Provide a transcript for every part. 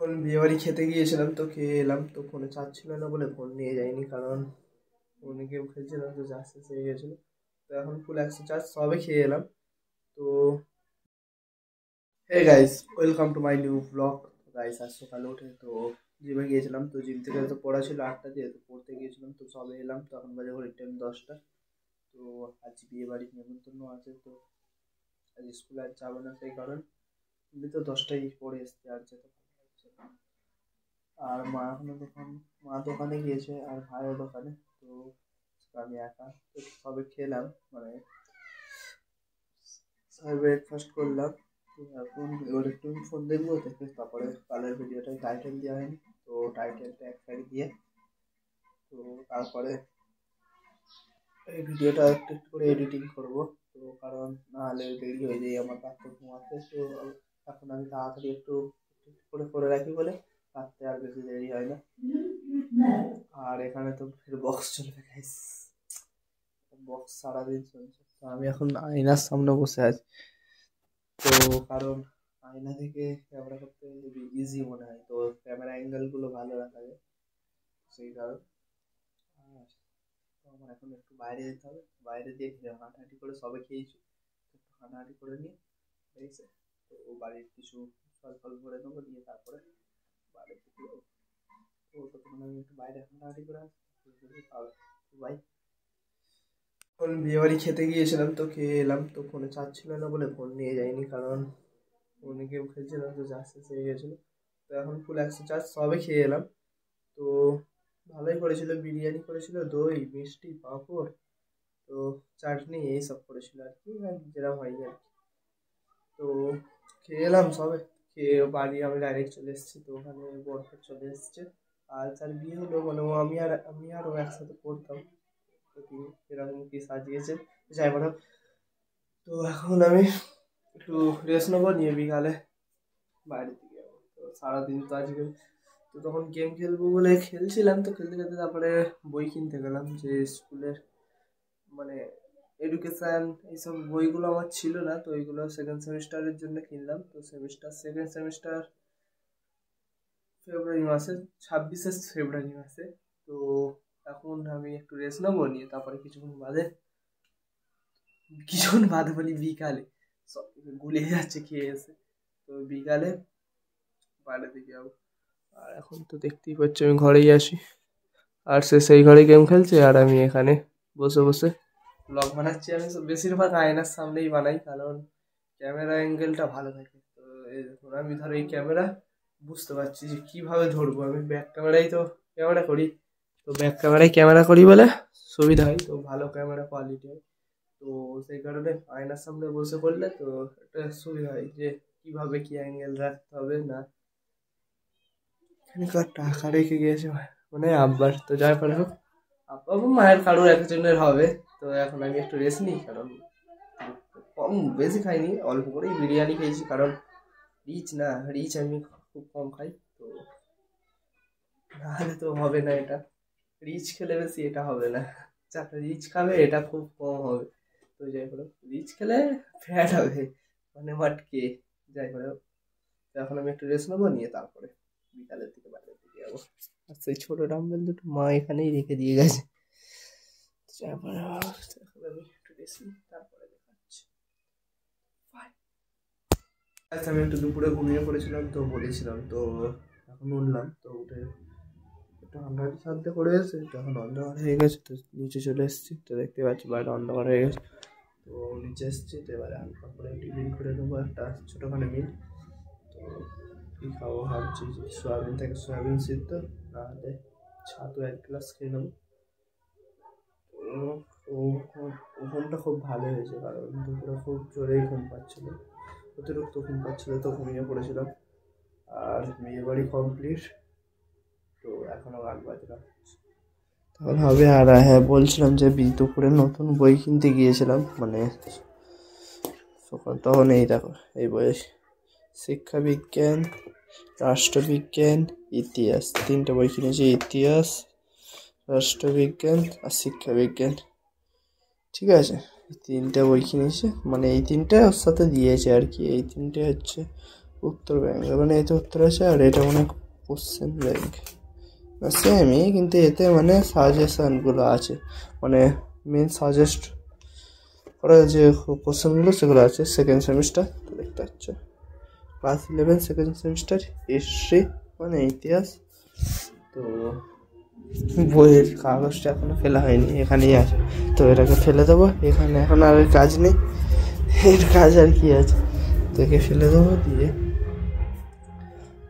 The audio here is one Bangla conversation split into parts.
এখন বিয়েবাড়ি খেতে গিয়েছিলাম, তো খেয়ে এলাম। তো ফোনে চার্জ ছিল না বলে ফোন নিয়ে যাইনি, কারণ ফোনে গেম খেলছিলাম তো চার্জ শেষ হয়ে গেছিলো। তো এখন ফুল 100 চার্জ, সবে খেয়ে এলাম। তো hey guys, welcome to my new blog. Guys আজ সকালে উঠে তো জিমে গিয়েছিলাম। তো জিম থেকে তো পড়া ছিল 8টা দিয়ে, তো পড়তে গিয়েছিলাম। তো সবে এলাম, তো এখন বাজে ঘড়ির টাইম 10টা। তো আজ বিয়ে বাড়ির নেমন্তন্ন আছে, তো আজ স্কুলে আর যাবো না, সেই কারণ আমি তো 10টায় পড়ে এসছি, আর যেতে ভালো লাগছে না। আর মা দোকানে গিয়েছে আর ভাইও দোকানে। তো আমি একা। তো সবে খেলাম, মানে সবে ব্রেকফাস্ট করলাম। তো এখন এবার একটু ফোন দেখবো, দেখে তারপরে কালের ভিডিওটা টাইটেল দেওয়া হয়নি, তো টাইটেলটা এক সাইড দিয়ে তো তারপরে এই ভিডিওটা একটু একটু করে এডিটিং করবো। তো কারণ নাহলে দেরি হয়ে যায় আমার রাত্রে ঘুমাতে। তো এখন আমি তাড়াতাড়ি একটু একটু করে করে রাখি বলে রাত্রে আর বেশি দেরি হয় না। আর এখানে তো ফির বক্স চলবে গাইস, বক্স সারাদিন চলছে। তো আমি এখন আয়নার সামনে বসে আছি, তো কারণ আয়না থেকে ক্যামেরা করতে ইজি মনে হয়, তো ক্যামেরা অ্যাঙ্গেল গুলো ভালো রাখা যায়, সেই কারণ। আর তো আমার এখন একটু বাইরে যেতে হবে, বাইরে দিয়ে হাঁটাহাঁটি করে সবে খেয়েছি, একটু হাঁটাহাঁটি করে নিয়ে এসে তো বাড়ির কিছু ফল ফল করে নেবো, নিয়ে তারপরে বাড়ির দিকে যাবো। তো ততক্ষণ আমি একটু বাইরে হাঁটাহাঁটি করে আসি, বাই। এখন বিয়েবাড়ি খেতে গিয়েছিলাম, তো খেয়ে এলাম। তো ফোনে চার্জ ছিল না বলে ফোন নিয়ে যাইনি, কারণ ফোনে গেম খেলছিলাম তো চার্জ শেষ হয়ে গেছিলো। তো এখন ফুল 100 চার্জ, সবে খেয়ে এলাম। তো ভালোই করেছিল, বিরিয়ানি করেছিল, দই মিষ্টি পাঁপড়, তো চাটনি এইসব করেছিল আর কি, আর যেরকম হয় আর কি। তো খেয়ে এলাম সবে, খেয়ে বাড়ি আমি ডাইরেক্ট চলে এসেছি। তো ওখানে বরফে চলে এসছে, আর তার বিয়ে হলো, মানে আমি আর ও একসাথে পড়তাম। তো কি এরকম কি সাজিয়েছে, যাই বলো। তো এখন আমি একটু রেস্ট নেবো, নিয়ে বিকালে বাইরের দিকে যাবো। তো সারাদিন তো আজকে তো তখন গেম খেলবো বলে খেলছিলাম, তো খেলতে খেলতে তারপরে বই কিনতে গেলাম, যে স্কুলের মানে এডুকেশন এইসব বইগুলো আমার ছিল না, তো ওইগুলো সেকেন্ড সেমিস্টারের জন্য কিনলাম। তো সেকেন্ড সেমিস্টার ফেব্রুয়ারি মাসে, 26শে ফেব্রুয়ারি মাসে। তো এখন আমি একটু রেস্ট নেবো, নিয়ে তারপরে কিছুক্ষণ বাদে বলি বিকালে, সব কিছু গুলিয়ে যাচ্ছে খেয়ে এসে। তো বিকালে বাইরের দিকে যাবো। আর এখন তো দেখতেই পাচ্ছি আমি ঘরেই আসি, আর সে সেই ঘরে গেম খেলছে, আর আমি এখানে বসে বসে ব্লগ বানাচ্ছি। আমি বেশিরভাগ আয়নার সামনেই বানাই, কারণ ক্যামেরা অ্যাঙ্গেলটা ভালো থাকে। তো এই দেখুন, আমি ধরো এই ক্যামেরা বুঝতে পারছি যে কীভাবে ধরবো। আমি ব্যাক ক্যামেরাই তো ক্যামেরা করি, তো ব্যাক ক্যামেরায় ক্যামেরা করি বলে সুবিধা হয়, তো ভালো ক্যামেরা কোয়ালিটি হয়। তো সেই কারণে আয়নার সামনে বসে পড়লে তো একটা সুবিধা হয় যে কীভাবে কী অ্যাঙ্গেল রাখতে হবে না। এখানকার টাকা রেখে গিয়েছে মানে আব্বার, তো যাই পারে হোক, আব্বা বা মায়ের কারোর একজনের হবে। তো এখন আমি একটু রেস্ট নিই, কারণ কম বেশি খাইনি, অল্প করেই বিরিয়ানি খেয়েছি, কারণ রিচ আমি খুব কম খাই। তো নাহলে তো হবে না এটা, রিচ খেলে বেশি এটা হবে না, যারা রিচ খাবে এটা খুব কম হবে। তো যাই হোক, রিচ খেলে ফ্যাট হবে, মানে মাটকে, যাই হোক। তো এখন আমি একটু রেস্ট নেবো, নিয়ে তারপরে বিকালের দিকে বাইরের দিকে যাবো। আর সেই ছোটো ডাম্বেল দুটো মা এখানেই রেখে দিয়ে গেছে। তারপরে এখন আমি একটু রেস্ট নিই, তারপরে দেখাচ্ছি। আচ্ছা, আমি একটু দুপুরে ঘুমিয়ে পড়েছিলাম, তো বলেছিলাম। তো এখন উঠলাম, তো উঠে একটু হাঁটাহাঁটি সাধ্যে করে এসে তো এখন অন্ধকার হয়ে গেছে, তো নিচে চলে এসেছি। তো দেখতে পাচ্ছি বাইরে অন্ধকার হয়ে গেছে, তো নিচে এসেছি। তো এবারে হালকা করে টিফিন করে নেবো, একটা ছোটোখাটো মিল। তো কী খাবো ভাবছি, সোয়াবিন থেকে সোয়াবিন সিদ্ধ, নাহলে ছাতু 1 গ্লাস খেয়ে নেবো। ঘুমটা খুব ভালো হয়েছে, কারণ দুপুরে খুব জোরেই ঘুম পাচ্ছিলো, অতিরিক্ত ঘুম পাচ্ছিলো, তো ঘুমিয়ে পড়েছিলাম। আর বিয়ে বাড়ি কমপ্লিট, তো এখনও গান বাজনা তখন হবে। আর হ্যাঁ, বলছিলাম যে দুপুরে নতুন বই কিনতে গিয়েছিলাম, মানে তখন এই দেখো এই বয়স, শিক্ষাবিজ্ঞান, রাষ্ট্রবিজ্ঞান, ইতিহাস, 3টে বই কিনেছি। ইতিহাস, রাষ্ট্রবিজ্ঞান আর শিক্ষাবিজ্ঞান, ঠিক আছে। এই 3টে বই কিনেছি, মানে এই 3টে ওর সাথে দিয়েছে আর কি। এই 3টে হচ্ছে উত্তর ব্যাংক, মানে এতে উত্তর আছে আর এটা মানে পশ্চিম ব্যাংক সেমই, কিন্তু এতে মানে সাজেশনগুলো আছে, মানে মেন সাজেস্ট করা যে কোশ্চেনগুলো সেগুলো আছে সেকেন্ড সেমিস্টার। তো দেখতে পাচ্ছ ক্লাস 11 সেকেন্ড সেমিস্টার হিস্ট্রি মানে ইতিহাস। তো বইয়ের কাগজটা এখনো ফেলা হয়নি, এখানেই আছে, তো এটাকে ফেলে দেবো। এখানে এখন আর কাজ নেই, এর কাজ আর কি আছে, তো একে ফেলে দেবো দিয়ে।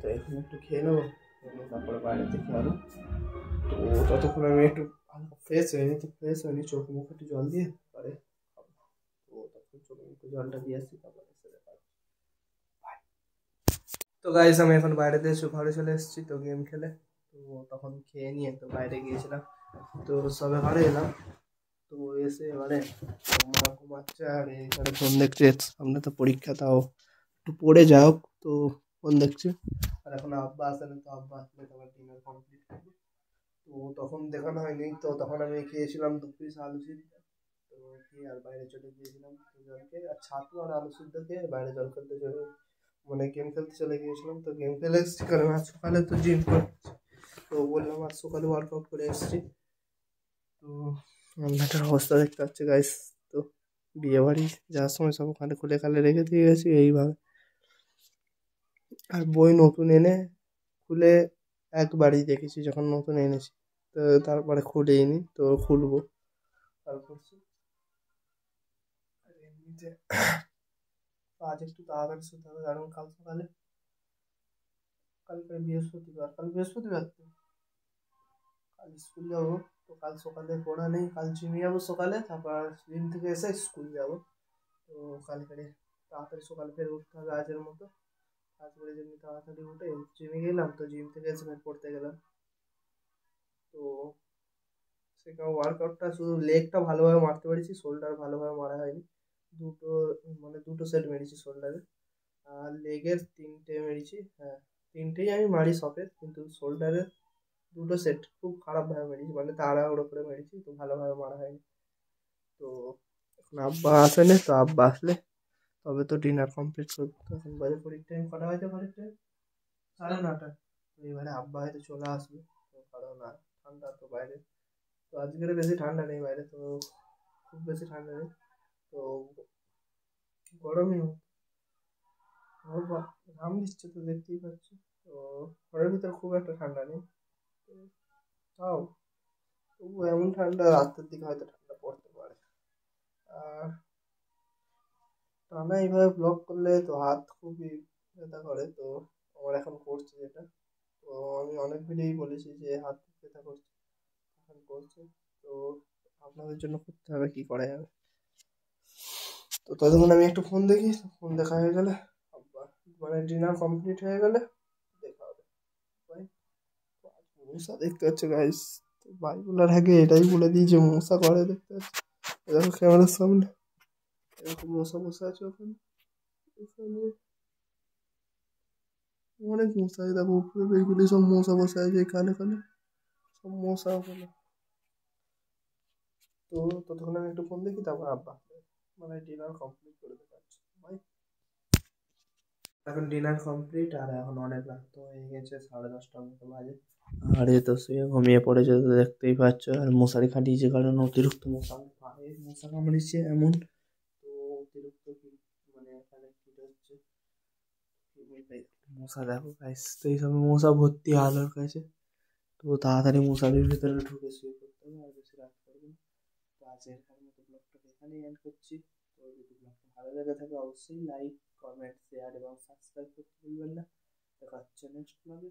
তো এখন একটু খেয়ে নেবো, তারপরে বাইরে থেকে আরো। তো ততক্ষণ আমি একটু ফ্রেশ হয়নি, তো ফ্রেশ হয়নি, চোখ মুখ একটু জল দিয়ে পরে খাবো। তো তখন চোখ মুখে জলটা দিয়ে আসছি, তারপরে সেটা খাবো। তো গাইস আমি এখন বাইরে দিয়ে ঘরে চলে এসেছি, তো গেম খেলে। তো তখন খেয়ে নিয়ে তো বাইরে গিয়েছিলাম, তো সবে ঘরে এলাম। তো এসে এবারে মা ঘুমাচ্ছে আর এখানে ফোন দেখছে, সামনে তো পরীক্ষা, তাও একটু পড়ে যাও। তো ফোন দেখছে আর এখন আব্বা আসেনি, তো আব্বা আসলে তোমার ডিনার কমপ্লিট করবে। তো তখন দেখানো হয়নি, তো তখন আমি খেয়েছিলাম 2 পিস আলু সিদ্ধ। তো খেয়ে আর বাইরে চলে গিয়েছিলাম জলকে আর ছাতু আর আলু সিদ্ধ খেয়ে বাইরে জল খেলতে চলে, মানে গেম খেলতে চলে গিয়েছিলাম। তো গেম খেলে এসেছি, কারণ আজ সকালে তো জিম করছি, তো বললাম আজ সকালে ওয়ার্কআউট করে এসেছি। তো রান্নাটার অবস্থা দেখতে পাচ্ছি গাইস। তো বিয়ে বাড়ি যাওয়ার সময় সব ওখানে খুলে খালে রেখে দিয়ে গেছি এইভাবে। আর বই নতুন এনে খুলে একবারই দেখেছি যখন নতুন এনেছি, তো তারপরে খুলিনি, তো খুলবো তারপর। আর এমনিতে আজ একটু তাড়াতাড়ি শুতে হবে, কারণ কালকে বৃহস্পতিবার, কাল বৃহস্পতিবার তো কাল স্কুল যাবো। তো কাল সকালে পড়া নেই, কাল জিমে যাবো সকালে, তারপর জিম থেকে এসে স্কুল যাবো। তো কালকে তাড়াতাড়ি সকালে ফের উঠতে হবে আজের মতো। তারপরে যেমনি তাড়াতাড়ি উঠে জিমে গেলাম, তো জিম থেকে এসে ফের পড়তে গেলাম। তো সেখানে ওয়ার্কআউটটা শুধু লেগটা ভালোভাবে মারতে পেরেছি, শোল্ডার ভালোভাবে মারা হয়নি। দুটো, মানে 2টো সেট মেরেছি শোল্ডারে, আর লেগের 3টে মেরেছি। হ্যাঁ, 3টেই আমি মারি সকেট, কিন্তু শোল্ডারে 2টো সেট খুব খারাপভাবে মেরেছি, মানে তাড়াহুড়ো করে মেরেছি, তো ভালোভাবে মারা হয়নি। তো এখন আব্বা আসেনি, তো আব্বা আসলে তবে তো ডিনার কমপ্লিট করবো। তো এখন বাজে ঘড়ির টাইম, কটা বাজে ঘড়ির টাইম? 9:30। তো এবারে আব্বা হয়তো চলে আসবে, তো কারণ আর ঠান্ডা তো বাইরে, তো আজকের বেশি ঠান্ডা নেই বাইরে, তো খুব বেশি ঠান্ডা নেই, তো গরমই ঘাম দিচ্ছে তো দেখতেই পাচ্ছি। তো ঘরের ভিতরে খুব একটা ঠান্ডা নেই, তো তাও তবু এমন ঠান্ডা, রাতের দিকে হয়তো ঠান্ডা পড়তে পারে। আর টানা এইভাবে ব্লক করলে তো হাত খুবই ব্যথা করে, তো আমার এখন করছে যেটা। তো আমি অনেক ভিডিওই বলেছি যে হাত ব্যথা করছে, এখন করছে। তো আপনাদের জন্য করতে হবে, কি করা যাবে। তো ততক্ষণ আমি একটু ফোন দেখি, ফোন দেখা হয়ে গেলে মানে ডিনার কমপ্লিট হয়ে গেলে দেখা হবে। বাই। মশা দেখতে পাচ্ছ গাইস, ভাই বলার আগে এটাই বলে দিই যে মশা করে দেখতে পাচ্ছি, দেখো ক্যামেরার সামনে এরকম মশা বসে আছে ওখানে, ওখানে অনেক মশা, এই দেখো উপরে এইগুলি সব মশা বসে আছে এখানে এখানে, সব মশা ওখানে। তো ততক্ষণ আমি একটু ফোন দেখি, তারপর আব্বা মানে ডিনার কমপ্লিট করে দিতে পারছি ভাই। এখন ডিনার কমপ্লিট, আর এখন অনেক রাত তো হয়ে গেছে, 10:30টার মতো বাজে। আর এ তো শুয়ে ঘুমিয়ে পড়েছে, তো দেখতেই পাচ্ছ। আর মশারি খাটিয়েছে, কারণ অতিরিক্ত মশা, আমার পায়ে মশা কামড়েছে এমন। তো অতিরিক্ত মানে এখানে কি হচ্ছে, মশা দেখো গাইস, তো এইসব মশা ভর্তি আলোর কাছে। তো তাড়াতাড়ি মশারির ভিতরে ঢুকে শুয়ে পড়তে হবে, আর বেশি রাত করবো না। তো আজ এখানের মতো ব্লগটাকে এখানেই এন্ড করছি। তো যদি ব্লগটা ভালো লেগে থাকে অবশ্যই লাইক, কমেন্ট, শেয়ার এবং সাবস্ক্রাইব করতে ভুলবেন না। দেখা হচ্ছে নেক্সট ব্লগে।